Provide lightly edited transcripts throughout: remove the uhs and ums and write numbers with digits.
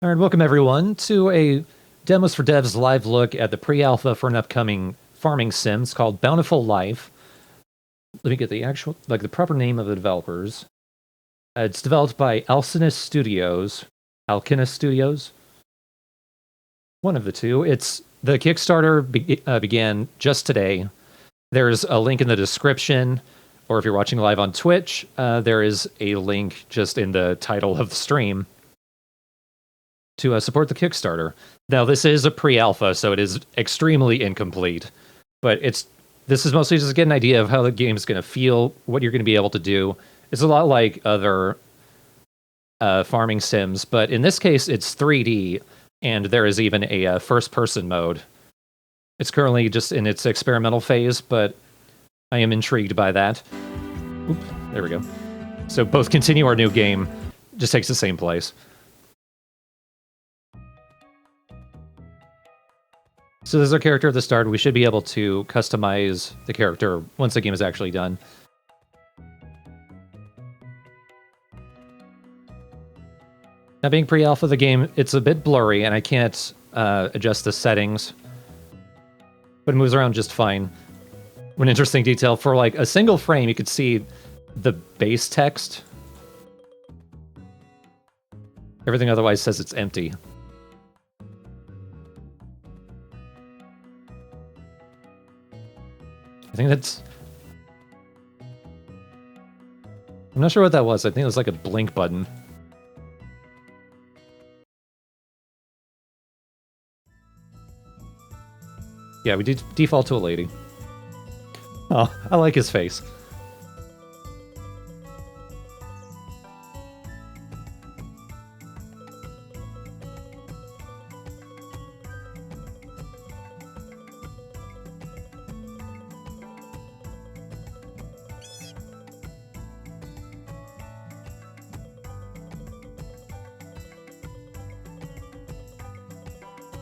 All right, welcome everyone to a Demos for Devs live look at the pre-alpha for an upcoming farming sim. It's called Bountiful Life. Let me get the actual, the proper name of the developers. It's developed by Alcinous Studios. One of the two. It's the Kickstarter began just today. There's a link in the description, or if you're watching live on Twitch, there is a link just in the title of the stream to support the Kickstarter. Now, this is a pre-alpha, so it is extremely incomplete, but this is mostly just to get an idea of how the game's going to feel, what you're going to be able to do. It's a lot like other farming sims, but in this case, it's 3D, and there is even a first-person mode. It's currently just in its experimental phase, but I am intrigued by that. Oop, there we go. So both continue our new game, just takes the same place. So there's our character at the start. We should be able to customize the character once the game is actually done. Now, being pre-alpha, the game, it's a bit blurry, and I can't adjust the settings, but it moves around just fine. One interesting detail, for like a single frame, you could see the base text. Everything otherwise says it's empty. I think that's... I'm not sure what that was. I think it was like a blink button. Yeah, we default to a lady. Oh, I like his face.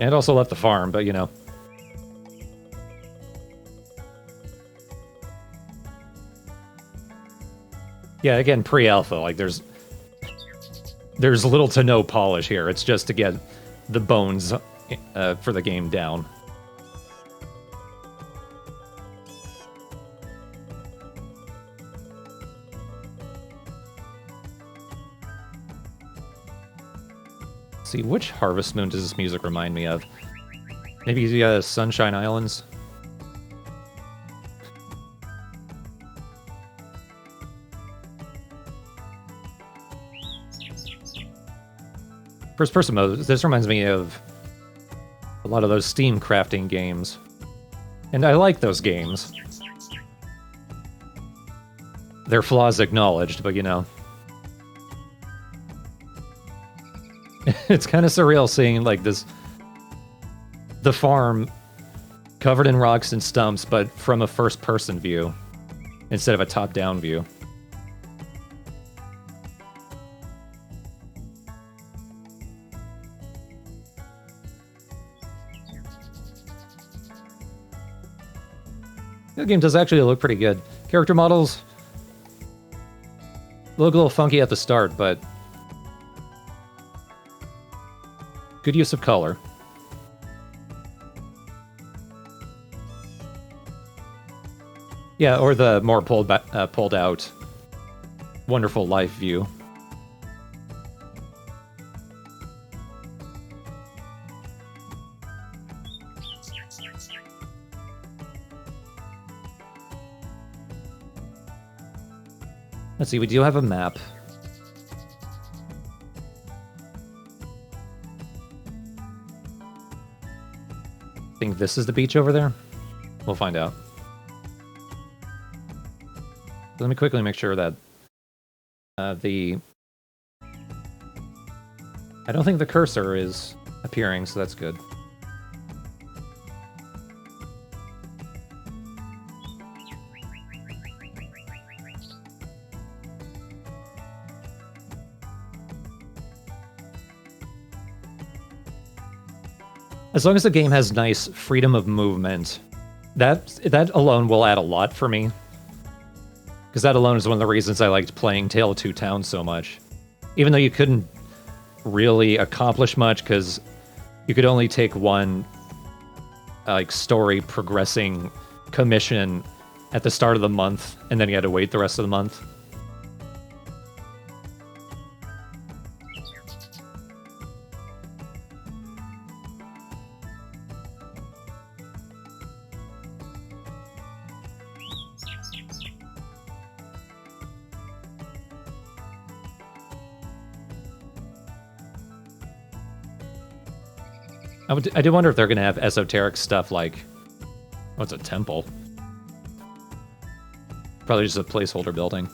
And also left the farm, but you know. Yeah, again, pre-alpha, like there's little to no polish here. It's just to get the bones for the game down. See, which Harvest Moon does this music remind me of? Maybe the Sunshine Islands? First person mode, this reminds me of a lot of those Steam crafting games. And I like those games. Their flaws acknowledged, but you know. It's kind of surreal seeing like the farm covered in rocks and stumps, but from a first-person view instead of a top-down view. The game does actually look pretty good. Character models look a little funky at the start, but good use of color. Yeah, or the more pulled out Wonderful Life view. Let's see, we do have a map. I think this is the beach over there. We'll find out. Let me quickly make sure that I don't think the cursor is appearing, so that's good. As long as the game has nice freedom of movement, that alone will add a lot for me. Because that alone is one of the reasons I liked playing Tale of Two Towns so much. Even though you couldn't really accomplish much because you could only take one like story progressing commission at the start of the month, and then you had to wait the rest of the month. I do wonder if they're going to have esoteric stuff like, what's a temple? Probably just a placeholder building.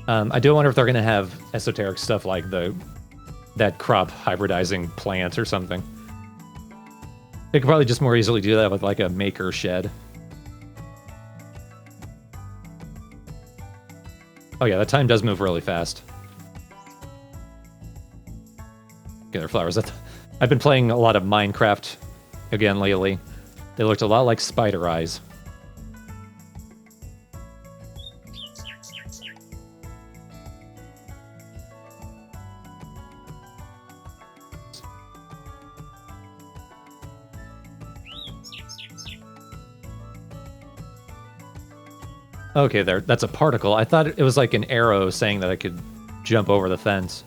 I do wonder if they're going to have esoteric stuff like that crop hybridizing plant or something. They could probably just more easily do that with like a maker shed. Oh yeah, that time does move really fast. Get their flowers. I've been playing a lot of Minecraft again lately. They looked a lot like spider eyes. Okay, that's a particle. I thought it was like an arrow saying that I could jump over the fence.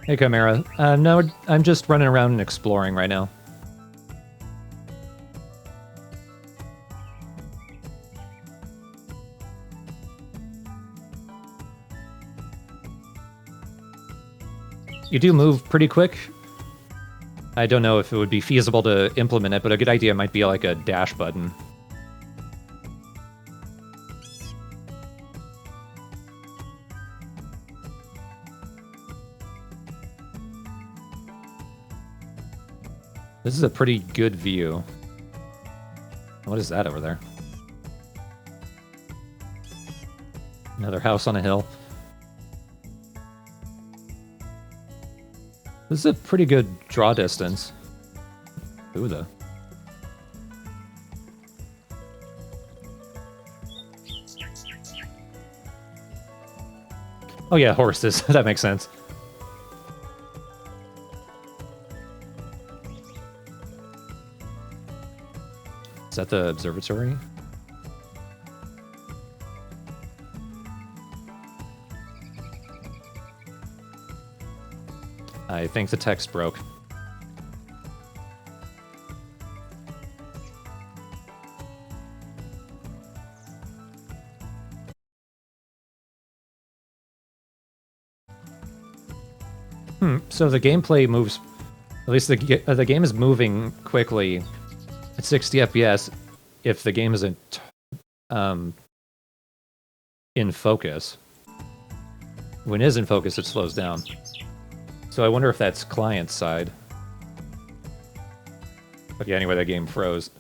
Hey, Chimera. No, I'm just running around and exploring right now. You do move pretty quick. I don't know if it would be feasible to implement it, but a good idea might be like a dash button. This is a pretty good view. What is that over there? Another house on a hill. This is a pretty good draw distance. Ooh, though. Oh yeah, horses. That makes sense. Is that the observatory? I think the text broke. So the gameplay moves... At least the game is moving quickly at 60 FPS if the game isn't in focus. When it is in focus, it slows down. So I wonder if that's client side. But yeah, anyway, that game froze.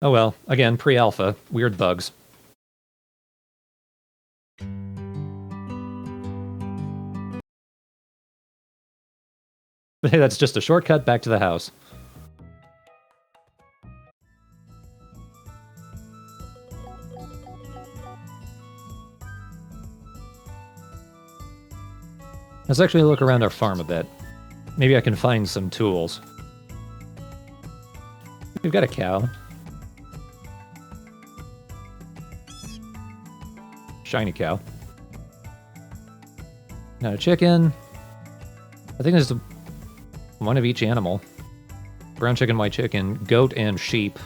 Oh well, again, pre-alpha. Weird bugs. But hey, that's just a shortcut back to the house. Let's actually look around our farm a bit. Maybe I can find some tools. We've got a cow. Shiny cow. Got a chicken. I think there's one of each animal. Brown chicken, white chicken, goat, and sheep.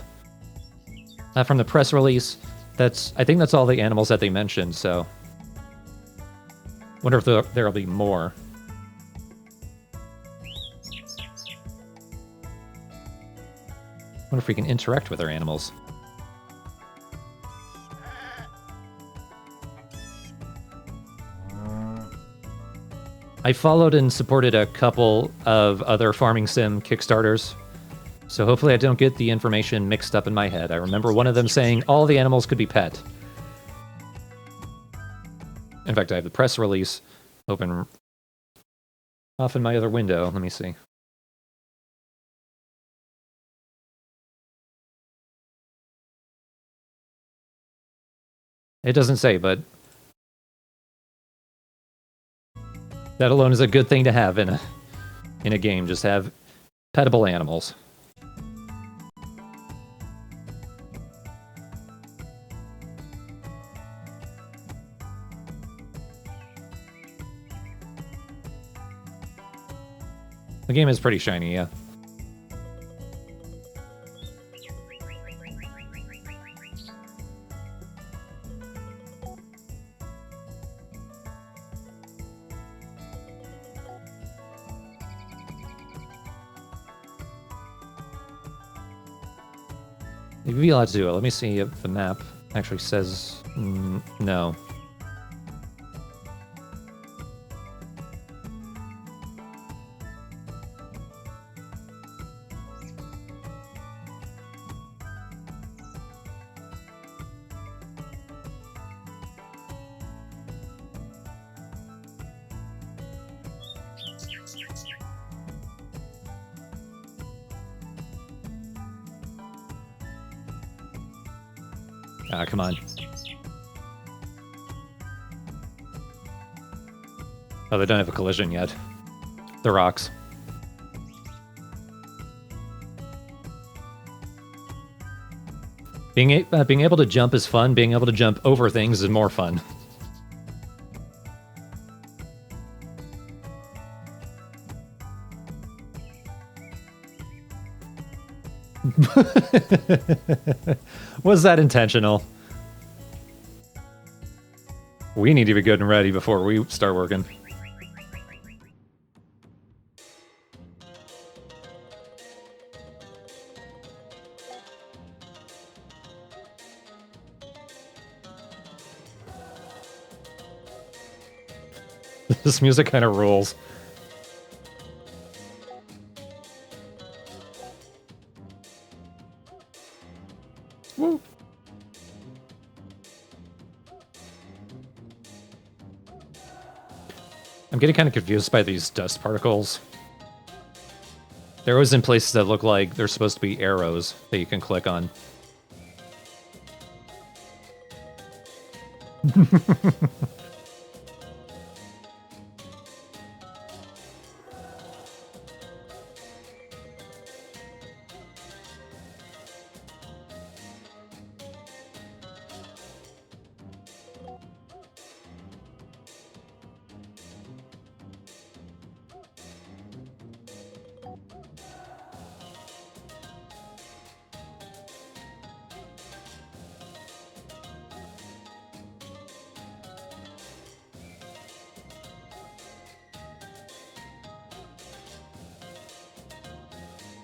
From the press release, I think that's all the animals that they mentioned, so... Wonder if there'll be more. Wonder if we can interact with our animals. I followed and supported a couple of other farming sim Kickstarters, so hopefully I don't get the information mixed up in my head. I remember one of them saying all the animals could be pet. In fact, I have the press release open off in my other window. Let me see. It doesn't say, but that alone is a good thing to have in a game. Just have petable animals. The game is pretty shiny, yeah. You'd be allowed to do it. Let me see if the map actually says no. Ah, come on. Oh, they don't have a collision yet. The rocks. Being able to jump is fun. Being able to jump over things is more fun. Was that intentional? We need to be good and ready before we start working. This music kind of rules. Woo. I'm getting kind of confused by these dust particles. They're always in places that look like they're supposed to be arrows that you can click on.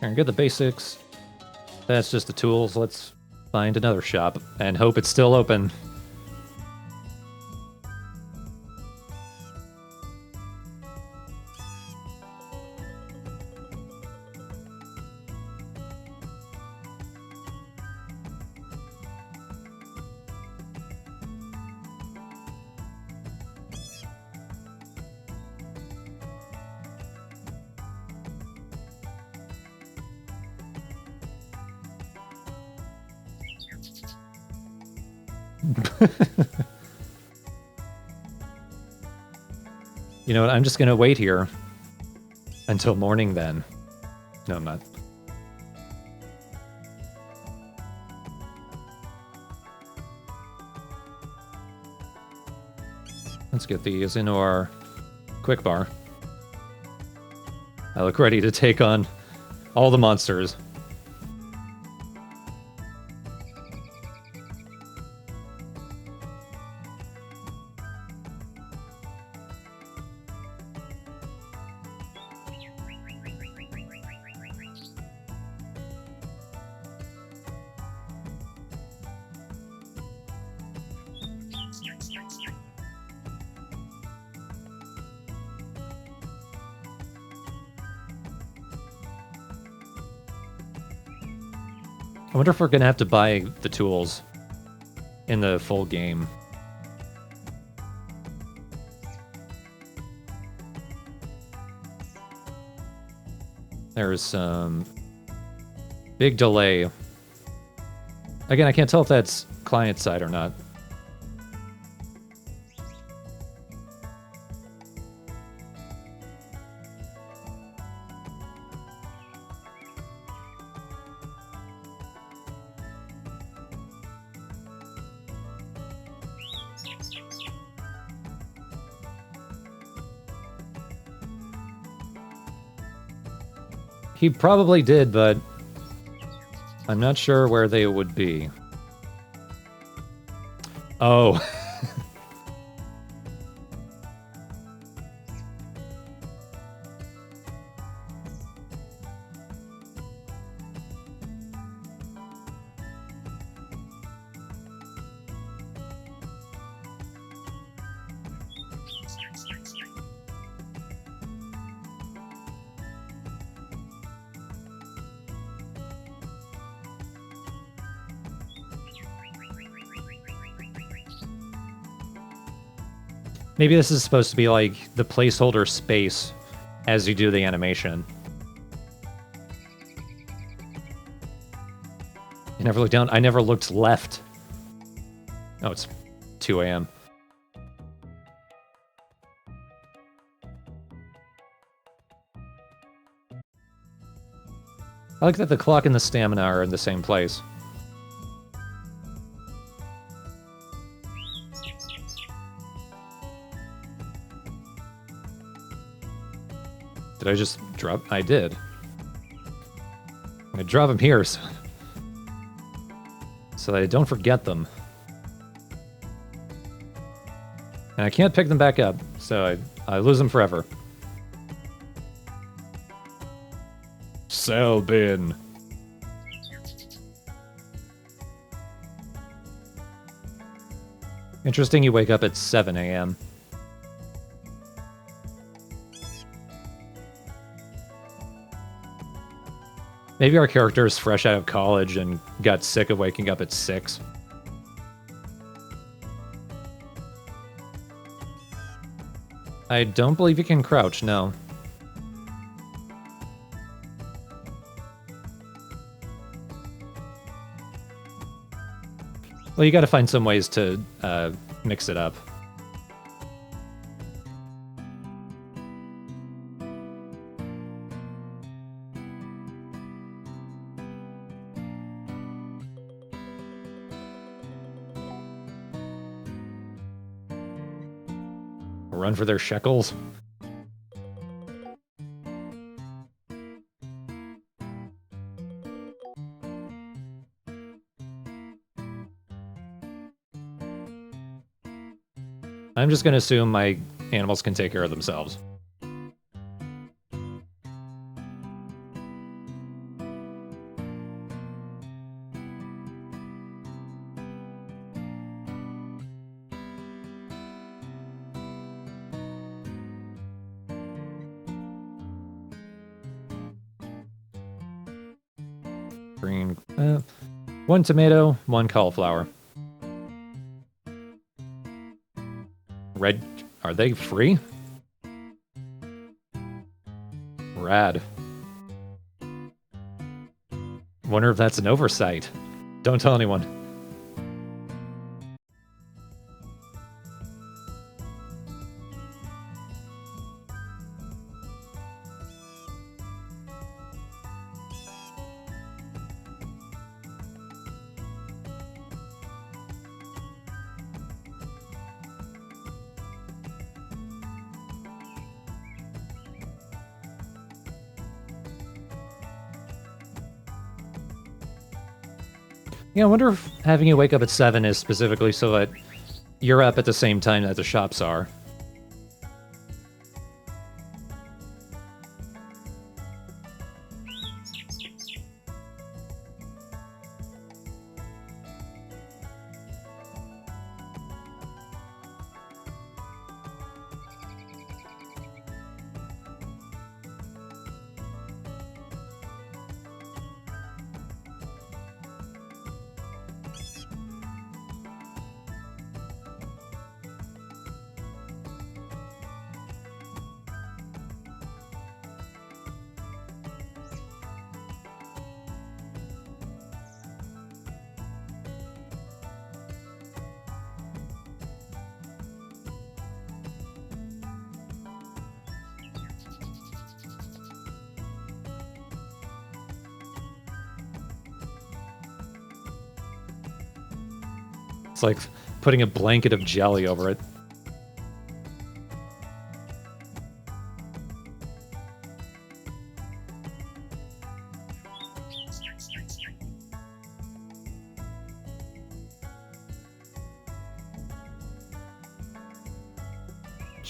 Alright, get the basics. That's just the tools. Let's find another shop and hope it's still open. You know what? I'm just gonna wait here until morning then. No, I'm not. Let's get these into our quick bar. I look ready to take on all the monsters. I wonder if we're gonna have to buy the tools in the full game. There's some big delay. Again, I can't tell if that's client side or not. He probably did, but I'm not sure where they would be. Oh. Maybe this is supposed to be like the placeholder space as you do the animation. I never looked down. I never looked left. Oh, it's 2 a.m. I like that the clock and the stamina are in the same place. Did I just drop? I did. I'm gonna drop them here so that I don't forget them. And I can't pick them back up, so I lose them forever. Cell bin. Interesting you wake up at 7 a.m. Maybe our character is fresh out of college and got sick of waking up at 6. I don't believe you can crouch, no. Well, you gotta find some ways to mix it up. Run for their shekels. I'm just going to assume my animals can take care of themselves. Green, 1 tomato, 1 cauliflower. Red, are they free? Rad. Wonder if that's an oversight. Don't tell anyone. Yeah, I wonder if having you wake up at 7 is specifically so that you're up at the same time that the shops are. It's like putting a blanket of jelly over it.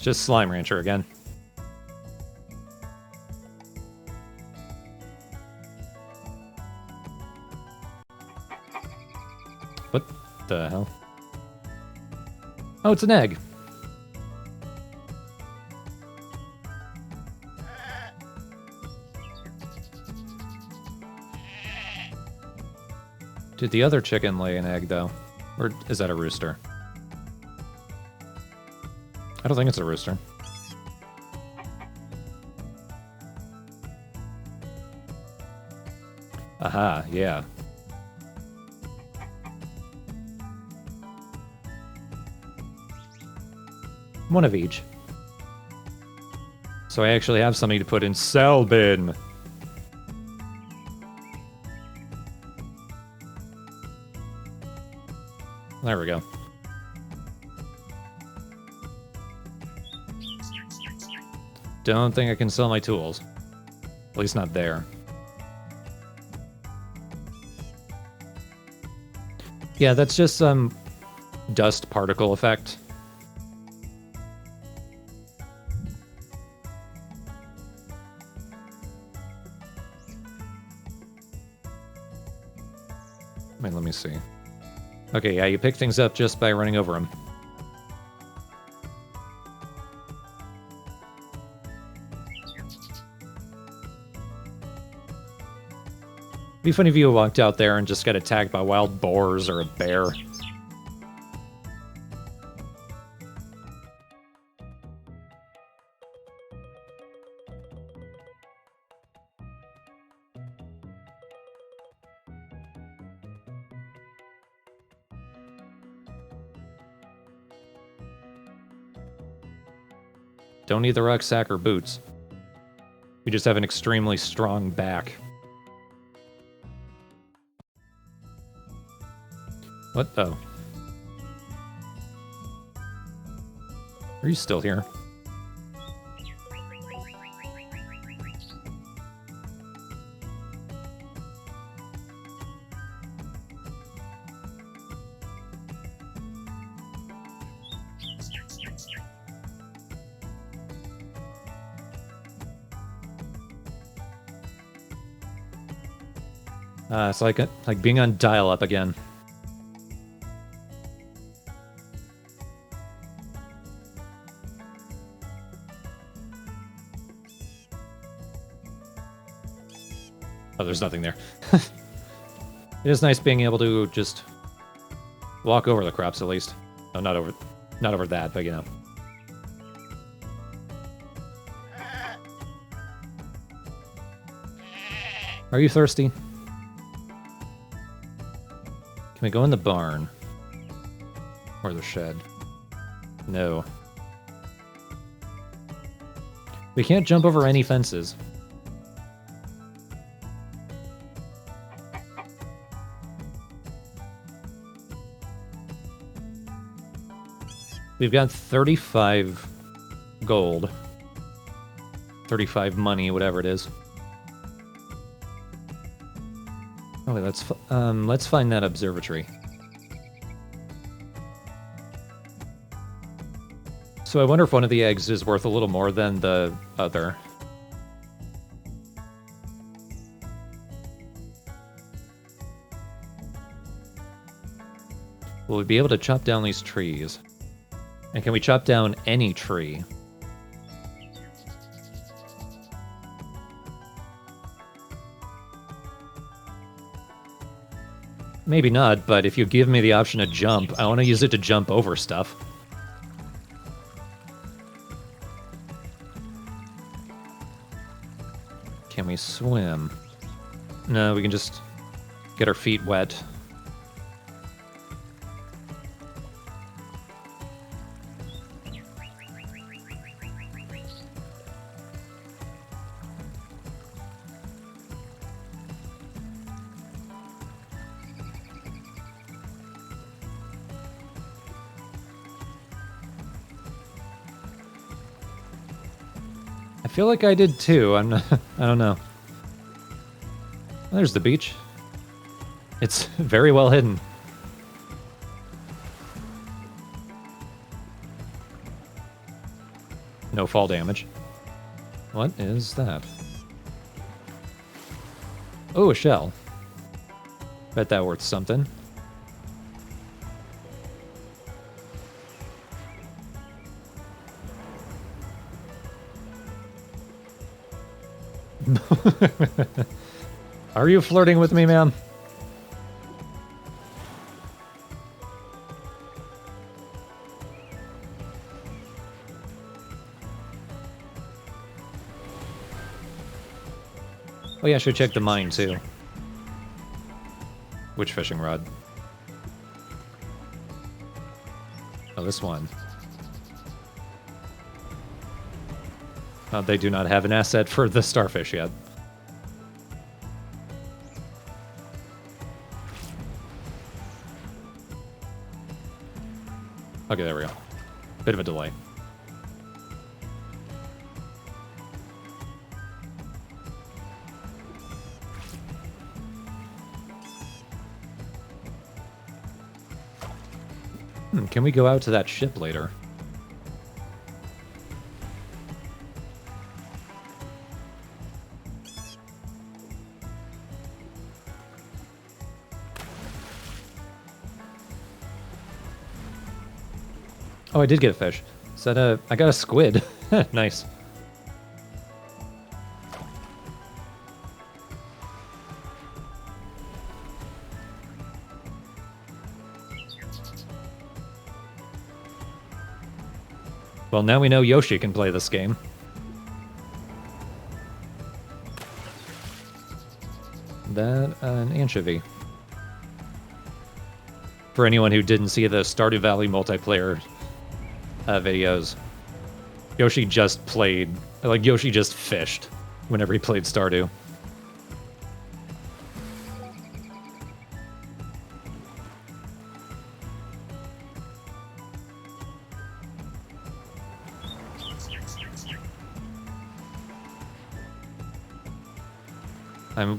It's just Slime Rancher again. What the hell? Oh, it's an egg. Did the other chicken lay an egg, though? Or is that a rooster? I don't think it's a rooster. Aha, yeah. One of each. So I actually have something to put in cell bin. There we go. Don't think I can sell my tools. At least not there. Yeah, that's just some dust particle effect. Wait, let me see. Okay, yeah, you pick things up just by running over them. It'd be funny if you walked out there and just got attacked by wild boars or a bear. Don't need the rucksack or boots. We just have an extremely strong back. What? Oh. Are you still here? It's like being on dial-up again. Oh, there's nothing there. It is nice being able to just walk over the crops at least. Oh, not over that, but you know. Are you thirsty? Can we go in the barn? Or the shed? No. We can't jump over any fences. We've got 35 gold. 35 money, whatever it is. Oh, wait, let's find that observatory. So I wonder if one of the eggs is worth a little more than the other. Will we be able to chop down these trees? And can we chop down any tree? Maybe not, but if you give me the option to jump, I want to use it to jump over stuff. Can we swim? No, we can just get our feet wet. I feel like I did too. I don't know. There's the beach. It's very well hidden. No fall damage. What is that? Oh, a shell. Bet that worth something. Are you flirting with me, ma'am? Oh yeah, I should check the mine too. Which fishing rod? Oh, this one. They do not have an asset for the starfish yet. Okay, there we go. Bit of a delay. Can we go out to that ship later? Oh, I did get a fish. Is that a... I got a squid. Nice. Well, now we know Yoshi can play this game. That, an anchovy. For anyone who didn't see the Stardew Valley multiplayer videos, Yoshi just played, like, Yoshi just fished whenever he played Stardew.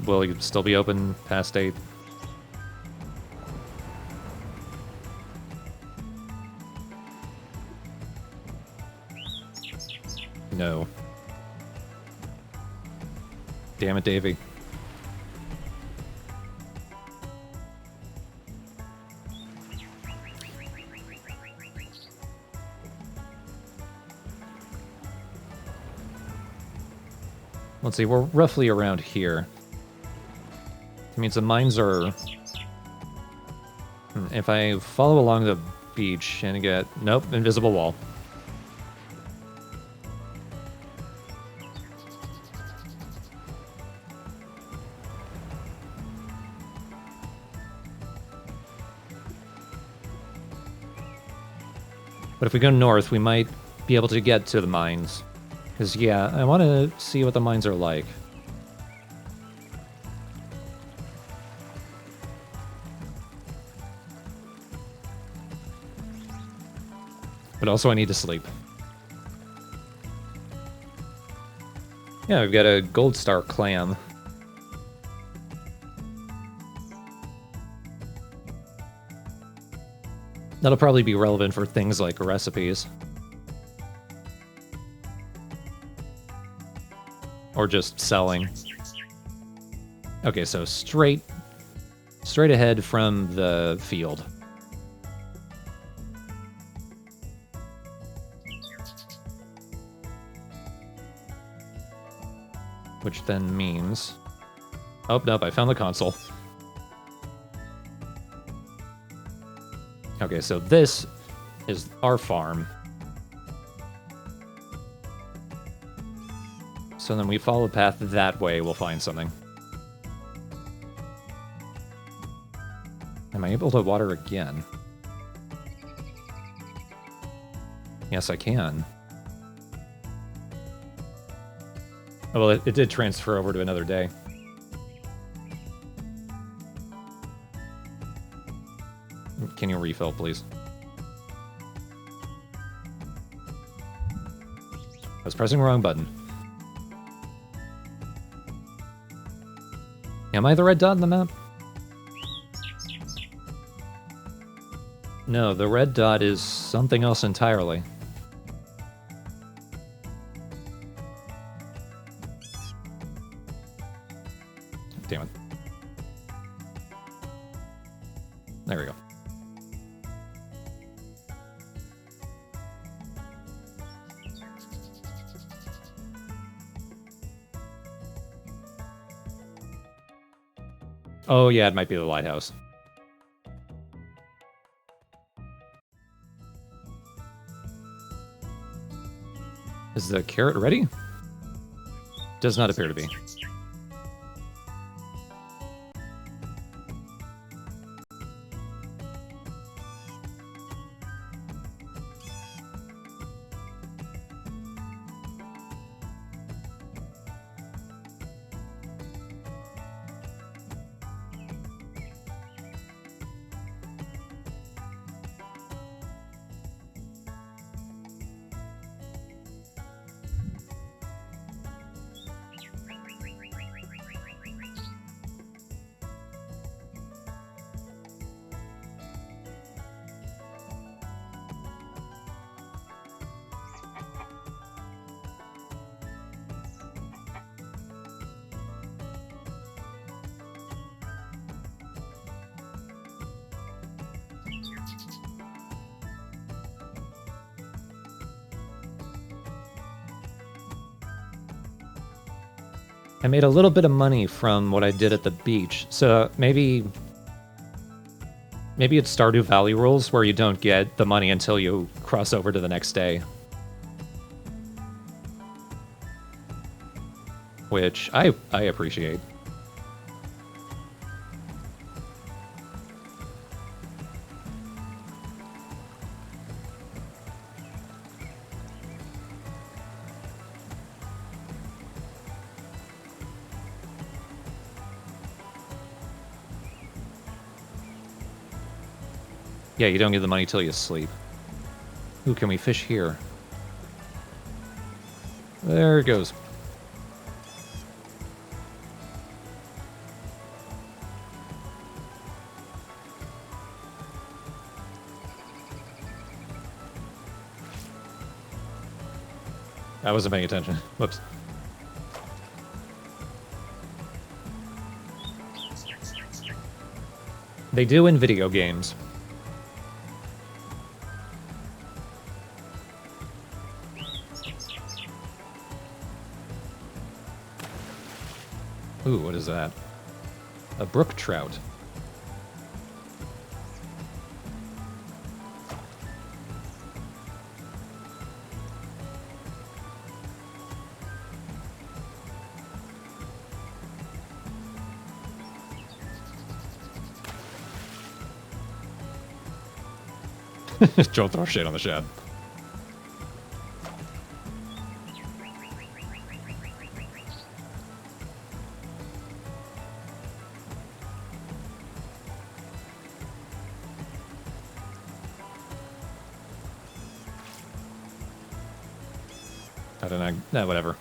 Will it still be open past 8? No. Damn it, Davey. Let's see, we're roughly around here. It means the mines are... If I follow along the beach and get... Nope, invisible wall. But if we go north, we might be able to get to the mines. Because, yeah, I want to see what the mines are like. But also I need to sleep. Yeah, we've got a gold star clam. That'll probably be relevant for things like recipes. Or just selling. Okay, so straight ahead from the field. Which then means... Oh, nope, I found the console. Okay, so this is our farm. So then we follow the path that way, we'll find something. Am I able to water again? Yes, I can. Oh, well, it did transfer over to another day. Can you refill, please? I was pressing the wrong button. Am I the red dot in the map? No, the red dot is something else entirely. Oh, yeah, it might be the lighthouse. Is the carrot ready? Does not appear to be. I made a little bit of money from what I did at the beach, so maybe it's Stardew Valley rules where you don't get the money until you cross over to the next day. Which I appreciate. Yeah, you don't get the money till you sleep. Ooh, can we fish here? There it goes. I wasn't paying attention. Whoops. They do in video games. Ooh, what is that? A brook trout. Don't throw shit on the shed. I don't know. Nah, whatever.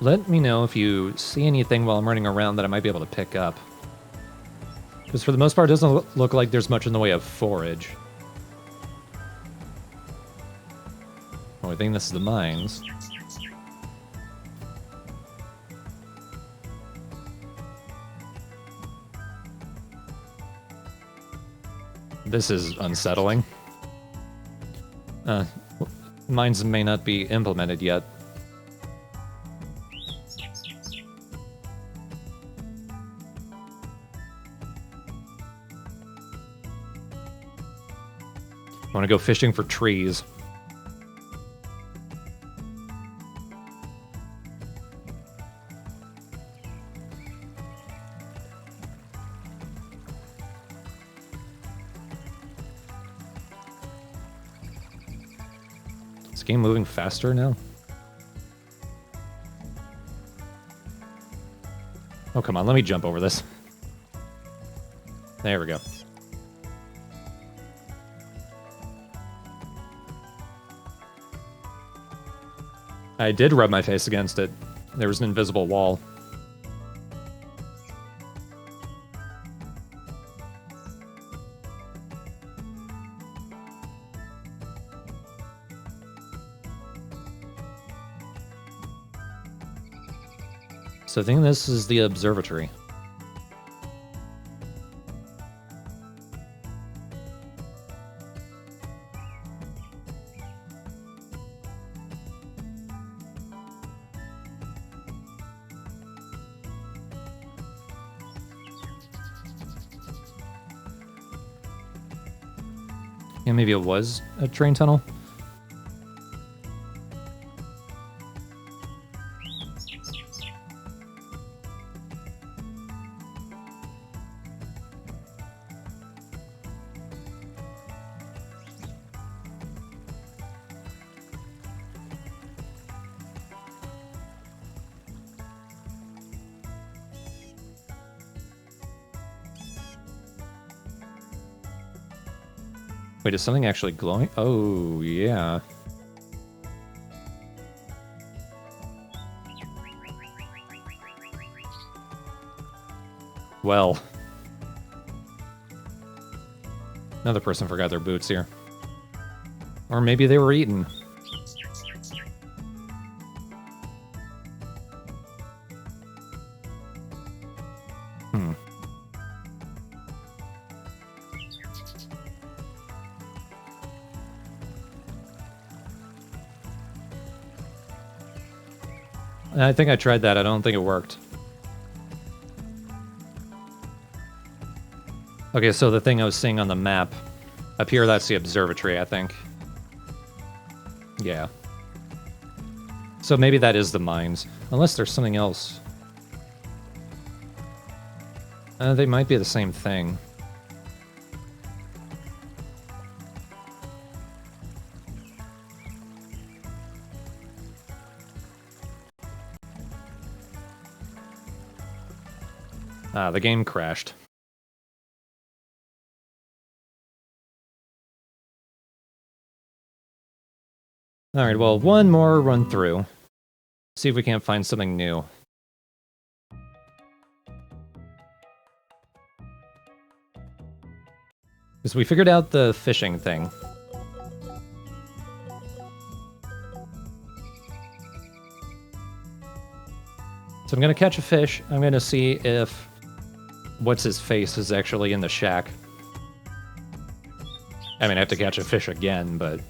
Let me know if you see anything while I'm running around that I might be able to pick up. Because for the most part, it doesn't look like there's much in the way of forage. Oh, I think this is the mines. This is unsettling. Mines may not be implemented yet. I want to go fishing for trees. Is this game moving faster now? Oh, come on, let me jump over this. There we go. I did rub my face against it. There was an invisible wall. So I think this is the observatory. Yeah, maybe it was a train tunnel. Wait, is something actually glowing? Oh, yeah. Well. Another person forgot their boots here. Or maybe they were eaten. I think I tried that. I don't think it worked. Okay, so the thing I was seeing on the map, up here, that's the observatory, I think. Yeah. So maybe that is the mines. Unless there's something else. They might be the same thing. Ah, the game crashed. Alright, well, one more run through. See if we can't find something new. Because we figured out the fishing thing. So I'm gonna catch a fish. I'm gonna see if what's-his-face is actually in the shack. I mean, I have to catch a fish again, but...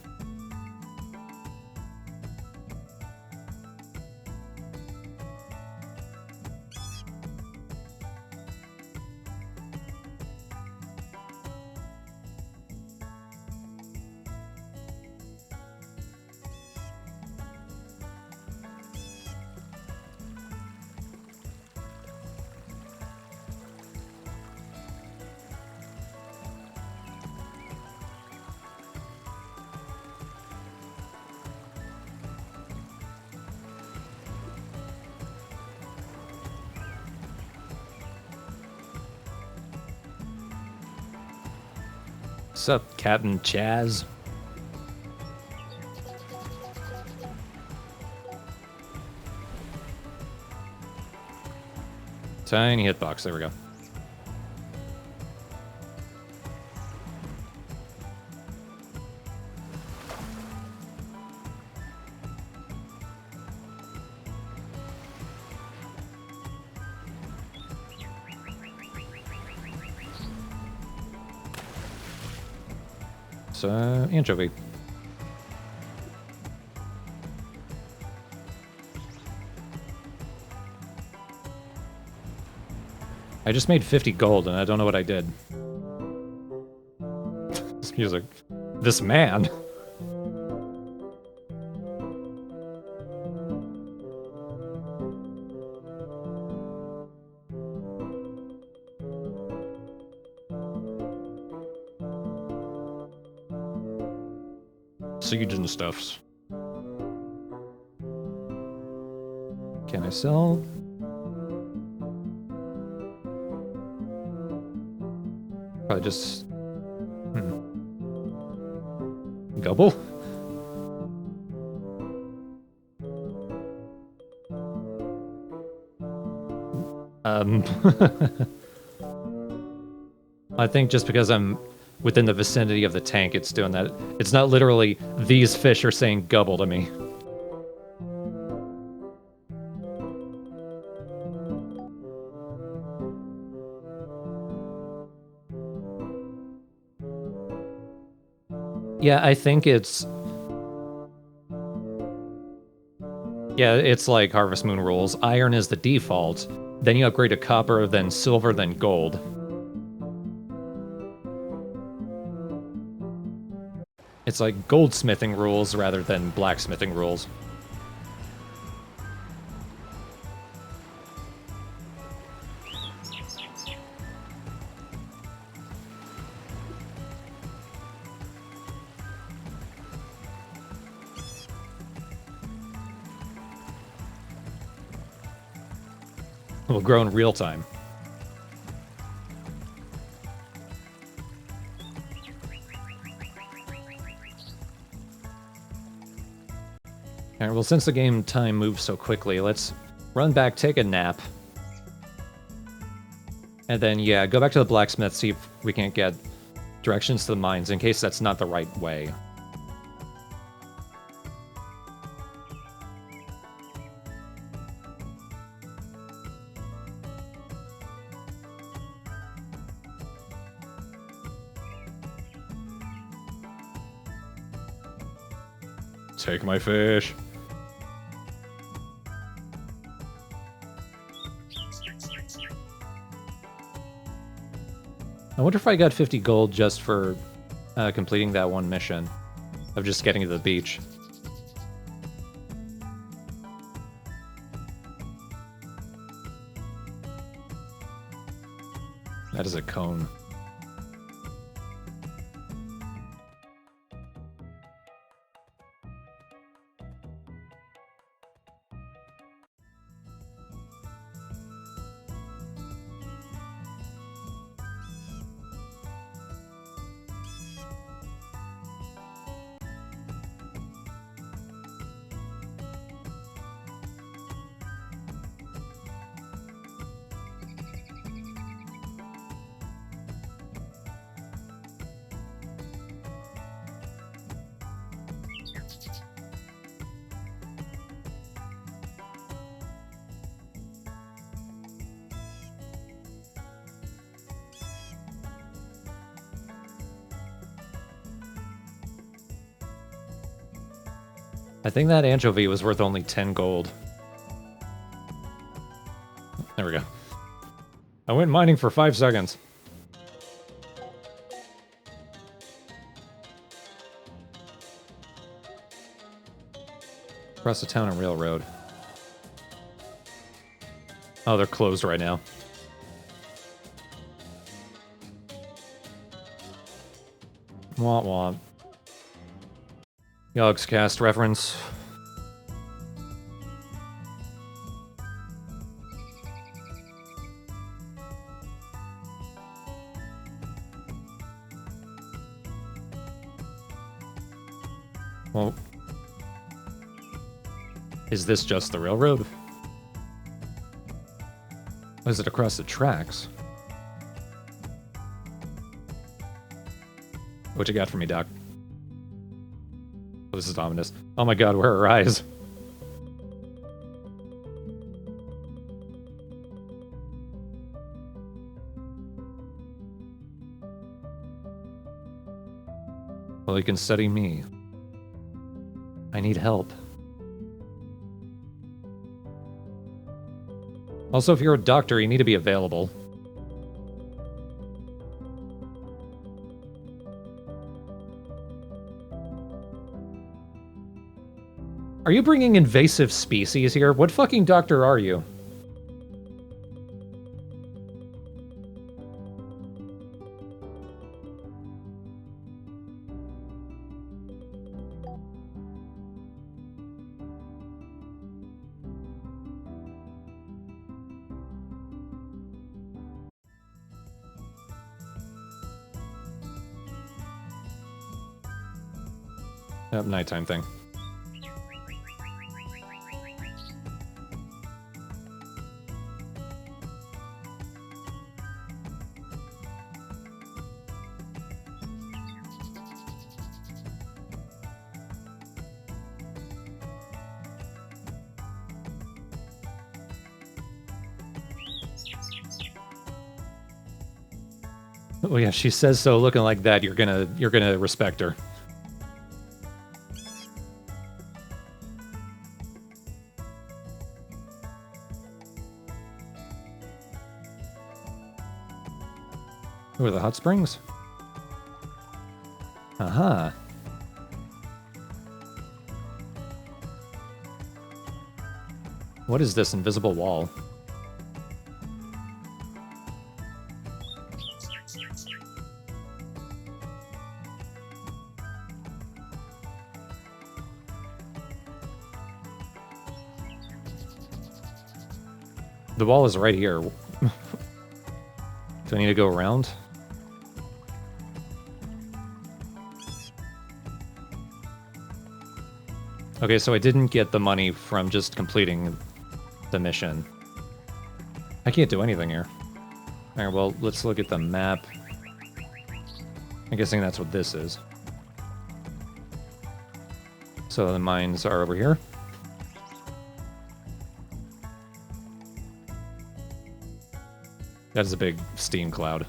What's up, Captain Chaz? Tiny hitbox, there we go. So, anchovy. I just made 50 gold and I don't know what I did. This music. This man. Siege and stuffs. Can I sell? Probably just... Gobble? I think just because I'm within the vicinity of the tank, it's doing that. It's not literally, these fish are saying gobble to me. Yeah, I think it's... Yeah, it's like Harvest Moon rules. Iron is the default. Then you upgrade to copper, then silver, then gold. It's like goldsmithing rules rather than blacksmithing rules. Will grow in real time. Alright, well, since the game time moves so quickly, let's run back, take a nap. And then, yeah, go back to the blacksmith, see if we can't get directions to the mines, in case that's not the right way. Take my fish. I wonder if I got 50 gold just for completing that one mission of just getting to the beach. That is a cone. I think that anchovy was worth only 10 gold. There we go. I went mining for 5 seconds. Across the town and railroad. Oh, they're closed right now. Womp womp. Yogscast reference. Well, is this just the railroad? Or is it across the tracks? What you got for me, Doc? Oh, this is ominous. Oh my god, where are her eyes? Well, you can study me. I need help. Also, if you're a doctor, you need to be available. Are you bringing invasive species here? What fucking doctor are you? Yep, nighttime thing. Oh yeah, she says so looking like that, you're gonna respect her. Who are the hot springs? Aha. What is this invisible wall? The wall is right here. Do I need to go around? Okay, so I didn't get the money from just completing the mission. I can't do anything here. Alright, well, let's look at the map. I'm guessing that's what this is. So the mines are over here. That is a big steam cloud.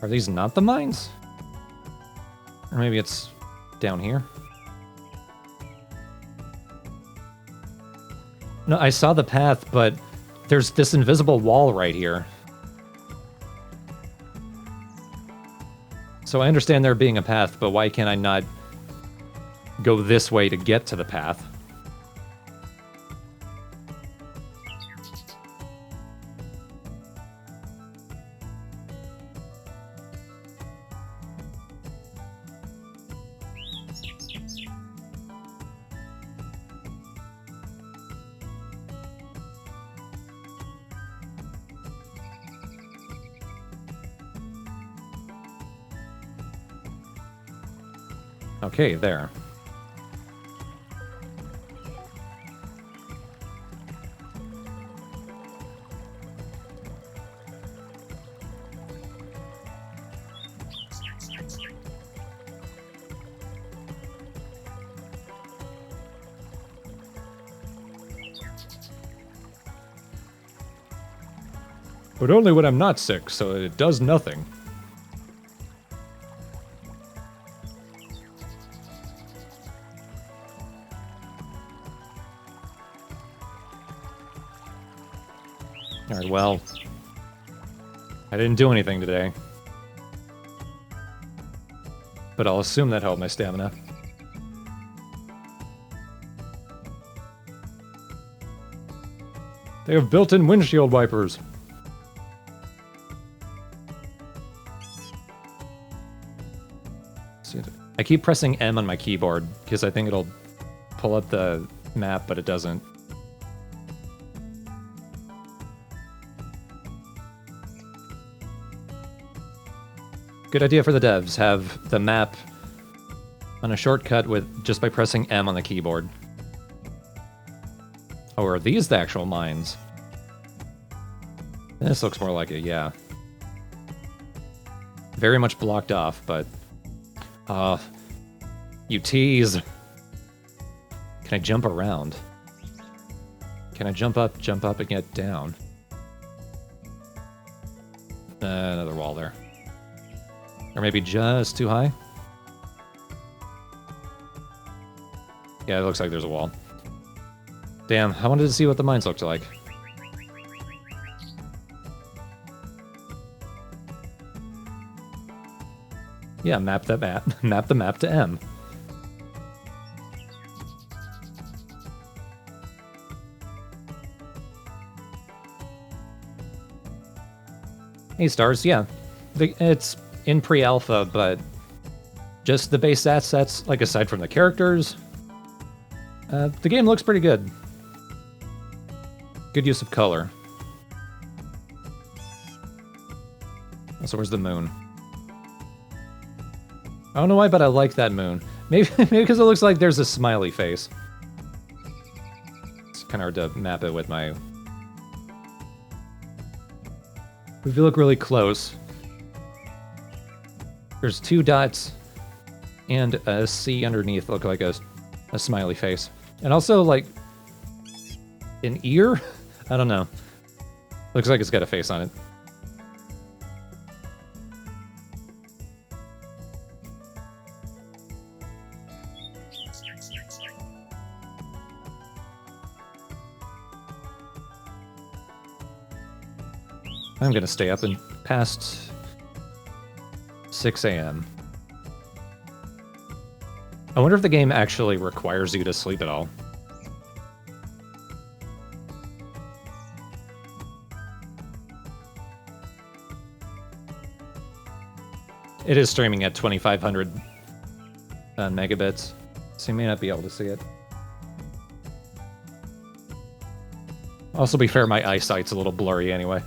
Are these not the mines? Or maybe it's down here? No, I saw the path, but there's this invisible wall right here. So I understand there being a path, but why can't I not go this way to get to the path? Okay, there. But only when I'm not sick, so it does nothing. Alright, well, I didn't do anything today. But I'll assume that helped my stamina. They have built-in windshield wipers. I keep pressing M on my keyboard because I think it'll pull up the map, but it doesn't. Good idea for the devs. Have the map on a shortcut with just by pressing M on the keyboard. Oh, are these the actual mines? This looks more like it, yeah. Very much blocked off, but... you tease. Can I jump around? Can I jump up, and get down? Another wall there. Or maybe just too high? Yeah, it looks like there's a wall. Damn, I wanted to see what the mines looked like. Yeah, map the map to M. Hey, Stars, yeah. It's in pre-alpha, but just the base assets, like aside from the characters, the game looks pretty good. Good use of color. So where's the moon? I don't know why, but I like that moon. Maybe because it looks like there's a smiley face. It's kind of hard to map it with my... If you look really close, there's two dots and a C underneath look like a smiley face. And also, like, an ear? I don't know. Looks like it's got a face on it. I'm gonna stay up and past 6 a.m. I wonder if the game actually requires you to sleep at all. It is streaming at 2500 megabits, so you may not be able to see it. Also, be fair, my eyesight's a little blurry anyway.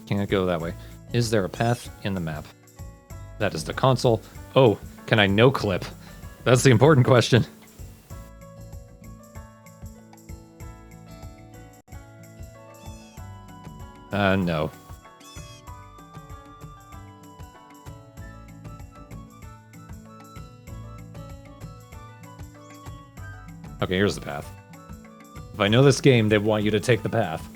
Can't go that way. Is there a path in the map? That is the console. Oh, can I no-clip? That's the important question. No. Okay, here's the path. If I know this game, they want you to take the path.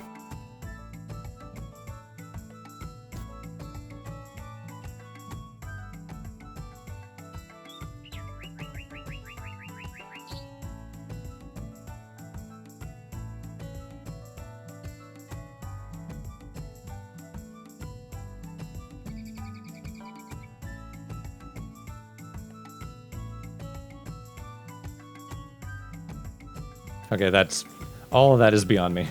Okay, that's... all of that is beyond me.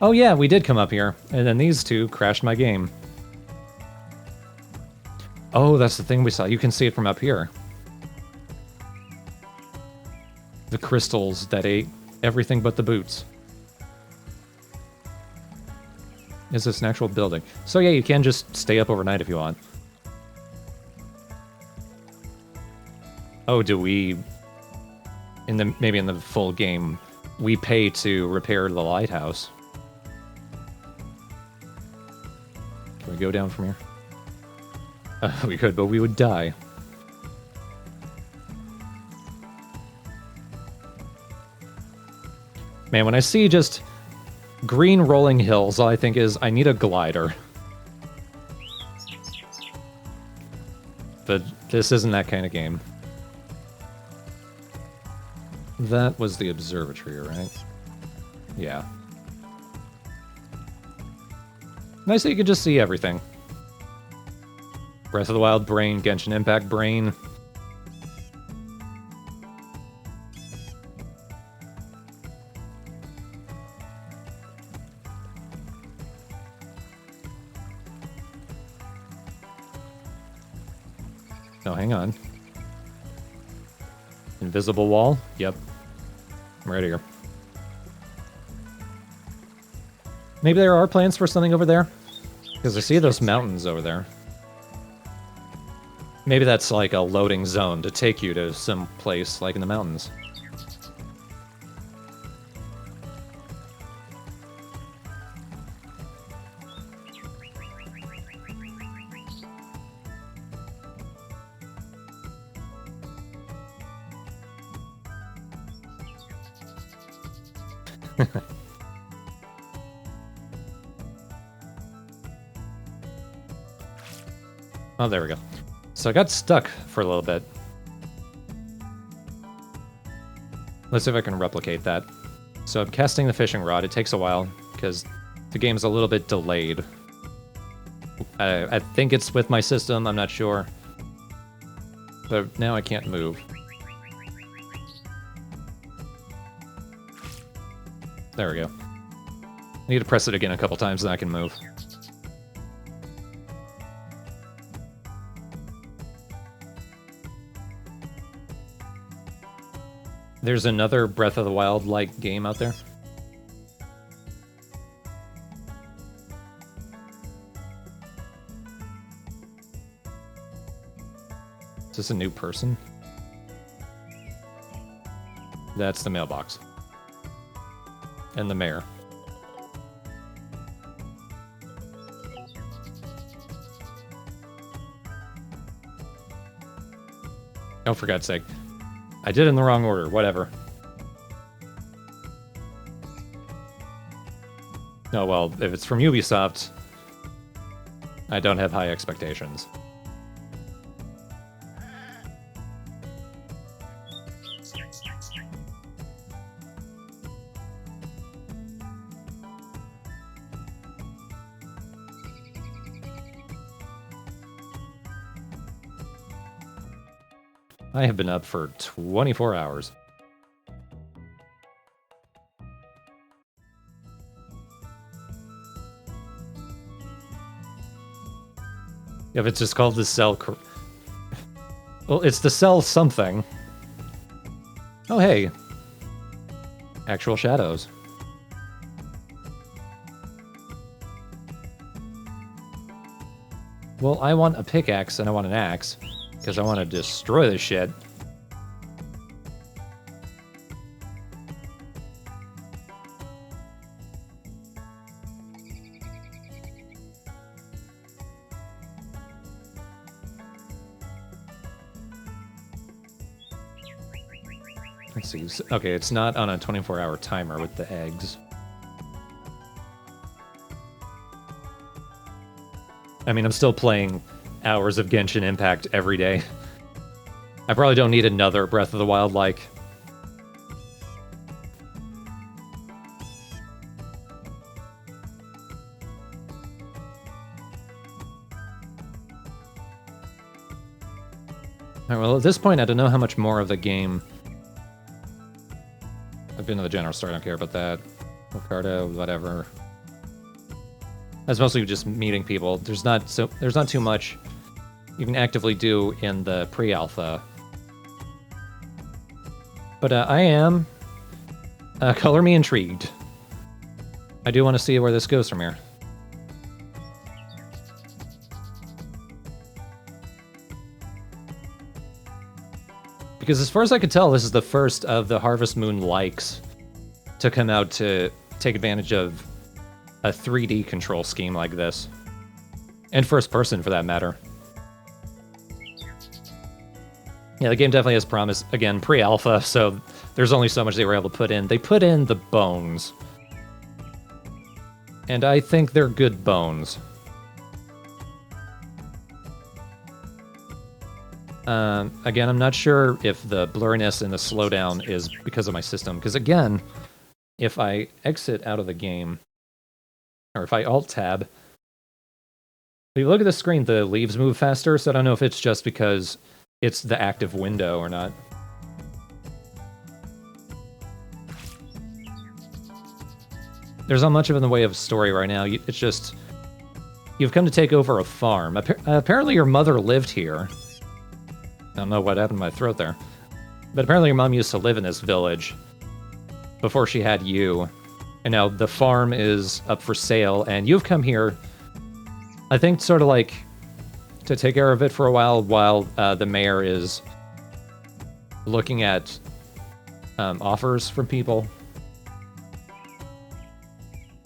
Oh yeah, we did come up here, and then these two crashed my game. Oh, that's the thing we saw. You can see it from up here. The crystals that ate everything but the boots. Is this an actual building? So yeah, you can just stay up overnight if you want. Oh, do we... maybe in the full game, we pay to repair the lighthouse. Can we go down from here? We could, but we would die. Man, when I see just green rolling hills, all I think is, I need a glider. But this isn't that kind of game. That was the observatory, right? Yeah. Nice that you can just see everything. Breath of the Wild brain, Genshin Impact brain. Oh, hang on. Invisible wall? Yep. I'm right here. Maybe there are plans for something over there? Because I see those mountains over there. Maybe that's like a loading zone to take you to some place like in the mountains. Oh, there we go. So I got stuck for a little bit. Let's see if I can replicate that. So I'm casting the fishing rod. It takes a while because the game's a little bit delayed. I think it's with my system. I'm not sure. But now I can't move. There we go. I need to press it again a couple times, then I can move. There's another Breath of the Wild-like game out there. Is this a new person? That's the mailbox. And the mayor. Oh, for God's sake. I did it in the wrong order. Whatever. Oh, well, if it's from Ubisoft, I don't have high expectations. I have been up for 24 hours. If it's just called the cell... Well, it's the cell something. Oh, hey. Actual shadows. Well, I want a pickaxe and I want an axe. Because I want to destroy this shit. Let's see. Okay, it's not on a 24-hour timer with the eggs. I mean, I'm still playing hours of Genshin Impact every day. I probably don't need another Breath of the Wild like. Alright, well, at this point, I don't know how much more of the game... I've been to the general store, I don't care about that. Ricardo, whatever. That's mostly just meeting people. There's not too much you can actively do in the pre-alpha. But I am... color me intrigued. I do want to see where this goes from here. Because as far as I could tell, this is the first of the Harvest Moon likes to come out to take advantage of a 3D control scheme like this. And first person, for that matter. Yeah, the game definitely has promise. Again, pre-alpha, so there's only so much they were able to put in. They put in the bones. And I think they're good bones. Again, I'm not sure if the blurriness and the slowdown is because of my system. Because again, if I exit out of the game, or if I Alt-Tab, if you look at the screen, the leaves move faster, so I don't know if it's just because it's the active window or not. There's not much of it in the way of story right now. It's just, you've come to take over a farm. Apparently your mother lived here. I don't know what happened to my throat there. But apparently your mom used to live in this village before she had you. And now the farm is up for sale, and you've come here, I think, sort of like to take care of it for a while the mayor is looking at offers from people.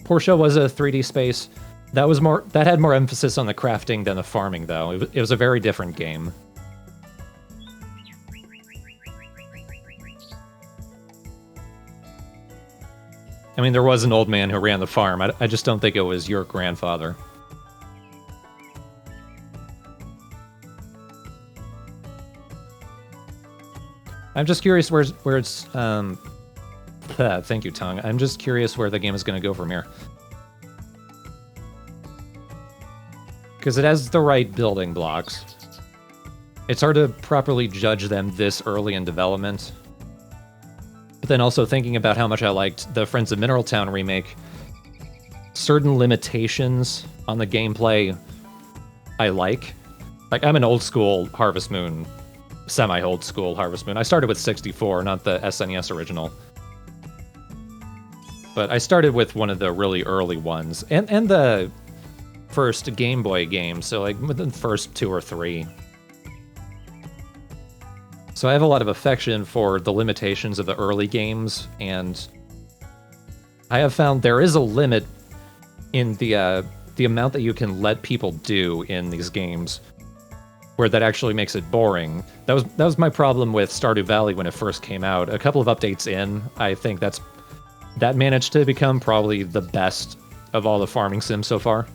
Portia was a 3D space. That had more emphasis on the crafting than the farming, though. It was a very different game. I mean, there was an old man who ran the farm. I just don't think it was your grandfather. I'm just curious where it's... thank you, Tongue. I'm just curious where the game is going to go from here. Because it has the right building blocks. It's hard to properly judge them this early in development. But then also thinking about how much I liked the Friends of Mineral Town remake, certain limitations on the gameplay I like. Like, I'm an old school Harvest Moon, semi-old school Harvest Moon. I started with 64, not the SNES original. But I started with one of the really early ones, and the first Game Boy game, so like within the first 2 or 3. So I have a lot of affection for the limitations of the early games, and I have found there is a limit in the amount that you can let people do in these games. where that actually makes it boring. That was my problem with Stardew Valley when it first came out. A couple of updates in, I think that managed to become probably the best of all the farming sims so far.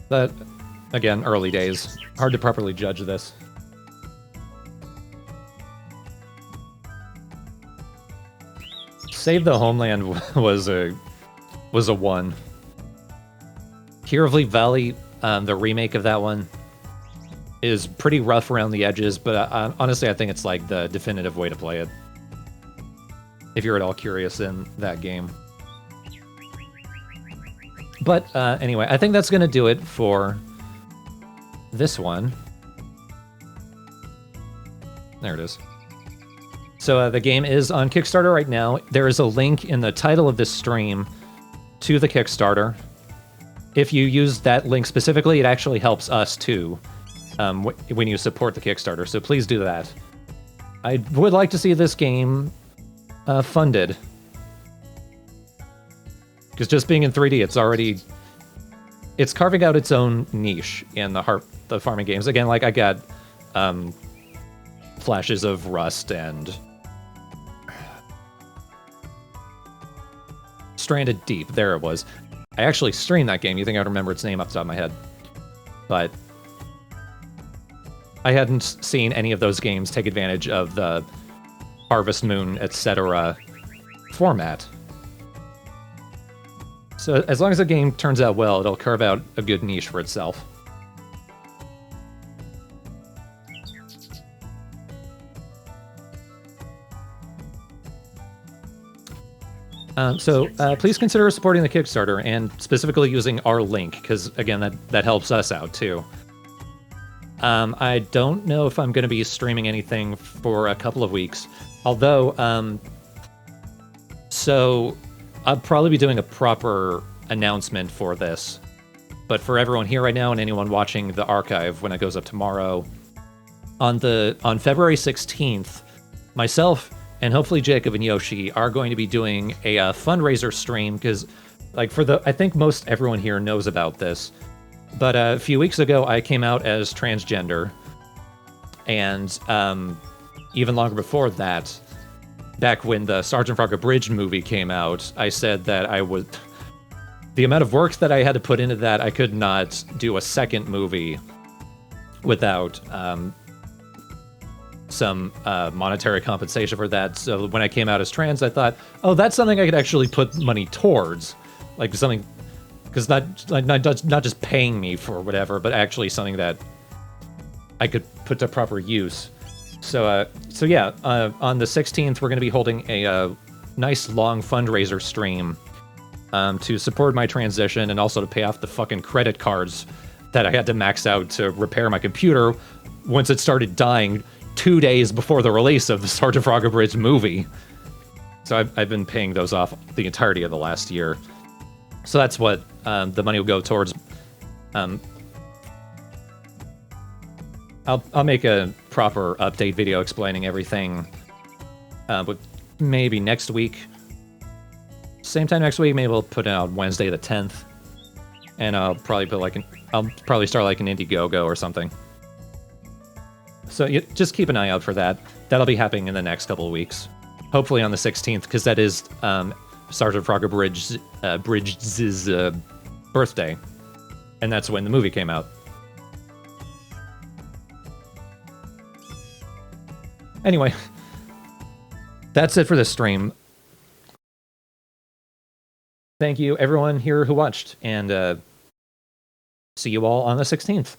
But again, early days. Hard to properly judge this. Save the Homeland was a 1. Hero Valley, the remake of that one, is pretty rough around the edges, but honestly, I think it's like the definitive way to play it. If you're at all curious in that game. But anyway, I think that's going to do it for this one. There it is. So the game is on Kickstarter right now. There is a link in the title of this stream to the Kickstarter. If you use that link specifically, it actually helps us too when you support the Kickstarter. So please do that. I would like to see this game funded. Because just being in 3D, it's carving out its own niche in the farming games. Again, like I got flashes of Rust and Stranded Deep. There it was. I actually streamed that game. You think I'd remember its name off the top of my head. But I hadn't seen any of those games take advantage of the Harvest Moon, etc. format. So as long as the game turns out well, it'll carve out a good niche for itself. So please consider supporting the Kickstarter and specifically using our link, because again, that helps us out too. I don't know if I'm going to be streaming anything for a couple of weeks, although, so I'll probably be doing a proper announcement for this. But for everyone here right now and anyone watching the archive when it goes up tomorrow, on February 16th, myself and hopefully Jacob and Yoshi are going to be doing a fundraiser stream, because like I think most everyone here knows about this, but a few weeks ago I came out as transgender, and even longer before that, back when the Sergeant Frog Abridged movie came out, I said that the amount of work that I had to put into that, I could not do a second movie without some monetary compensation for that. So when I came out as trans, I thought, oh, that's something I could actually put money towards, like something, because not just paying me for whatever, but actually something that I could put to proper use. So yeah, on the 16th, we're going to be holding a nice long fundraiser stream to support my transition and also to pay off the fucking credit cards that I had to max out to repair my computer once it started dying 2 days before the release of the Sergeant Frog Abridged movie. So I've been paying those off the entirety of the last year. So that's what the money will go towards. I'll make a proper update video explaining everything, but maybe next week. Same time next week, maybe we'll put it out Wednesday the 10th. And I'll probably start like an Indiegogo or something. So just keep an eye out for that. That'll be happening in the next couple of weeks. Hopefully on the 16th, because that is Sergeant Frog Abridged's birthday. And that's when the movie came out. Anyway, that's it for this stream. Thank you everyone here who watched, and see you all on the 16th.